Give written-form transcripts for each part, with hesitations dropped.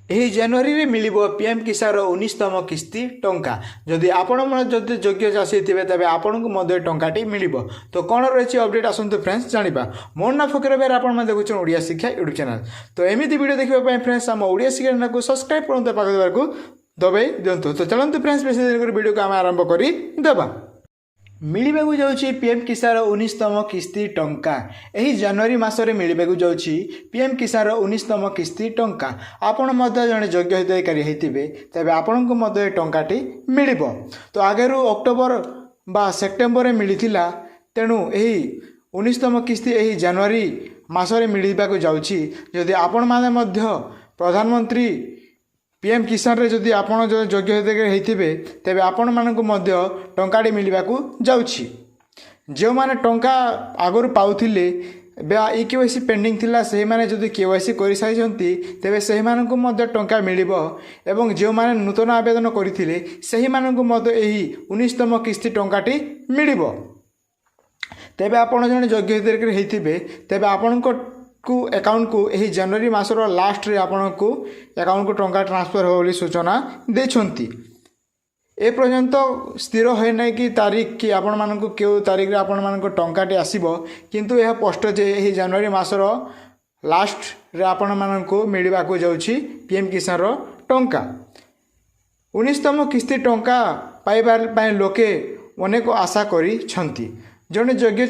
ଏହି ଜାନୁଆରୀରେ ମିଳିବ ପିଏମ୍ କିଷାନର 19ତମ କିସ୍ତି ଟଙ୍କା। ଯଦି ଆପଣ ଯଦି ଯୋଗ୍ୟ ଚାଷୀ ଥିବେ ତେବେ ଆପଣଙ୍କୁ ମଧ୍ୟ ଟଙ୍କାଟି ମିଳିବ। ତ କ'ଣ ରହିଛି ଅପଡେଟ୍ ଆସନ୍ତୁ ଫ୍ରେଣ୍ଡସ୍ ଜାଣିବା। ମୋ ନାଁ ଫକୀର ବେହେରା, ଆପଣମାନେ ଦେଖୁଛନ୍ତି ଓଡ଼ିଆ ଶିକ୍ଷା ୟୁଟ୍ୟୁବ୍ ଚ୍ୟାନେଲ୍। ତ ଏମିତି ଭିଡ଼ିଓ ଦେଖିବା ପାଇଁ ଫ୍ରେଣ୍ଡସ୍ ଆମ ଓଡ଼ିଆ ଶିକ୍ଷା ଚ୍ୟାନେଲ୍କୁ ସବସ୍କ୍ରାଇବ୍ କରନ୍ତୁ, ପାଖ ଦେବାକୁ ଦବାଇ ଦିଅନ୍ତୁ। ତ ଚାଲନ୍ତୁ ଫ୍ରେଣ୍ଡସ୍ ବେଶୀ ଦେରି କରି ଭିଡ଼ିଓକୁ ଆମେ ଆରମ୍ଭ କରିଦେବା। ମିଳିବାକୁ ଯାଉଛି ପିଏମ୍ କିଷାନର 19ତମ କିସ୍ତି ଟଙ୍କା। ଏହି ଜାନୁଆରୀ ମାସରେ ମିଳିବାକୁ ଯାଉଛି ପିଏମ୍ କିଷାନର 19ତମ କିସ୍ତି ଟଙ୍କା। ଆପଣ ମଧ୍ୟ ଜଣେ ଯୋଗ୍ୟ ହିତାଧିକାରୀ ହୋଇଥିବେ ତେବେ ଆପଣଙ୍କୁ ମଧ୍ୟ ଏ ଟଙ୍କାଟି ମିଳିବ। ତ ଆଗରୁ ଅକ୍ଟୋବର ବା ସେପ୍ଟେମ୍ବରରେ ମିଳିଥିଲା, ତେଣୁ ଏହି 19ତମ କିସ୍ତି ଏହି ଜାନୁଆରୀ ମାସରେ ମିଳିବାକୁ ଯାଉଛି। ଯଦି ଆପଣମାନେ ମଧ୍ୟ ପ୍ରଧାନମନ୍ତ୍ରୀ ପିଏମ୍ କିଷାନରେ ଯଦି ଆପଣ ଯୋଗ୍ୟ ହିତାଧିକାରୀ ହୋଇଥିବେ ତେବେ ଆପଣମାନଙ୍କୁ ମଧ୍ୟ ଟଙ୍କାଟି ମିଳିବାକୁ ଯାଉଛି। ଯେଉଁମାନେ ଟଙ୍କା ଆଗରୁ ପାଉଥିଲେ ବା ଇକେୱାଇସି ପେଣ୍ଡିଂ ଥିଲା, ସେହିମାନେ ଯଦି କେୱାଇସି କରିସାରିଛନ୍ତି ତେବେ ସେହିମାନଙ୍କୁ ମଧ୍ୟ ଟଙ୍କା ମିଳିବ। ଏବଂ ଯେଉଁମାନେ ନୂତନ ଆବେଦନ କରିଥିଲେ ସେହିମାନଙ୍କୁ ମଧ୍ୟ ଏହି 19ତମ କିସ୍ତି ଟଙ୍କାଟି ମିଳିବ। ତେବେ ଆପଣ ଜଣେ ଯୋଗ୍ୟ ହିତାଧିକାରୀ ହୋଇଥିବେ ତେବେ ଆପଣଙ୍କ ଆକାଉଣ୍ଟକୁ ଏହି ଜାନୁଆରୀ ମାସର ଲାଷ୍ଟରେ ଆପଣଙ୍କୁ ଆକାଉଣ୍ଟକୁ ଟଙ୍କା ଟ୍ରାନ୍ସଫର୍ ହେବ ବୋଲି ସୂଚନା ଦେଇଛନ୍ତି। ଏପର୍ଯ୍ୟନ୍ତ ସ୍ଥିର ହୋଇନାହିଁ କି ତାରିଖ କି ଆପଣମାନଙ୍କୁ କେଉଁ ତାରିଖରେ ଆପଣମାନଙ୍କ ଟଙ୍କାଟି ଆସିବ, କିନ୍ତୁ ଏହା ସ୍ପଷ୍ଟ ଯେ ଏହି ଜାନୁଆରୀ ମାସର ଲାଷ୍ଟରେ ଆପଣମାନଙ୍କୁ ମିଳିବାକୁ ଯାଉଛି ପିଏମ୍ କିଷାନର ଟଙ୍କା। 19ତମ କିସ୍ତି ଟଙ୍କା ପାଇବା ପାଇଁ ଲୋକେ ଅନେକ ଆଶା କରିଛନ୍ତି। ଜଣେ ଯୋଗ୍ୟ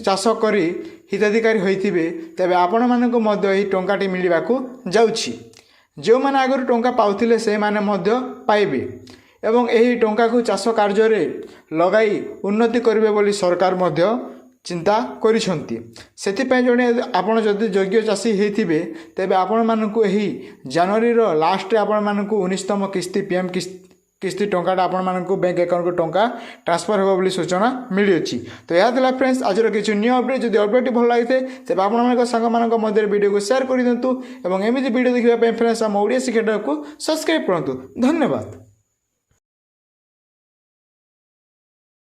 ଚାଷ କରି ହିତାଧିକାରୀ ହୋଇଥିବେ ତେବେ ଆପଣମାନଙ୍କୁ ମଧ୍ୟ ଏହି ଟଙ୍କାଟି ମିଳିବାକୁ ଯାଉଛି। ଯେଉଁମାନେ ଆଗରୁ ଟଙ୍କା ପାଉଥିଲେ ସେମାନେ ମଧ୍ୟ ପାଇବେ ଏବଂ ଏହି ଟଙ୍କାକୁ ଚାଷ କାର୍ଯ୍ୟରେ ଲଗାଇ ଉନ୍ନତି କରିବେ ବୋଲି ସରକାର ମଧ୍ୟ ଚିନ୍ତା କରିଛନ୍ତି। ସେଥିପାଇଁ ଆପଣ ଯଦି ଯୋଗ୍ୟ ଚାଷୀ ହୋଇଥିବେ ତେବେ ଆପଣମାନଙ୍କୁ ଏହି ଜାନୁଆରୀର ଲାଷ୍ଟରେ ଆପଣମାନଙ୍କୁ 19ତମ କିସ୍ତି ପିଏମ୍ କିସ୍ତି ଟଙ୍କାଟା ଆପଣମାନଙ୍କୁ ବ୍ୟାଙ୍କ ଆକାଉଣ୍ଟକୁ ଟଙ୍କା ଟ୍ରାନ୍ସଫର୍ ହେବ ବୋଲି ସୂଚନା ମିଳିଅଛି। ତ ଏହା ଥିଲା ଫ୍ରେଣ୍ଡସ୍ ଆଜିର କିଛି ନ୍ୟୁ ଅପଡେଟ୍। ଯଦି ଅପଡେଟ୍ଟି ଭଲ ଲାଗିଥାଏ ତେବେ ଆପଣମାନଙ୍କ ସାଙ୍ଗମାନଙ୍କ ମଧ୍ୟରେ ଭିଡ଼ିଓକୁ ସେୟାର କରିଦିଅନ୍ତୁ ଏବଂ ଏମିତି ଭିଡ଼ିଓ ଦେଖିବା ପାଇଁ ଫ୍ରେଣ୍ଡସ୍ ଆମ ଓଡ଼ିଆ ଶିକ୍ଷାକୁ ସବସ୍କ୍ରାଇବ୍ କରନ୍ତୁ। ଧନ୍ୟବାଦ।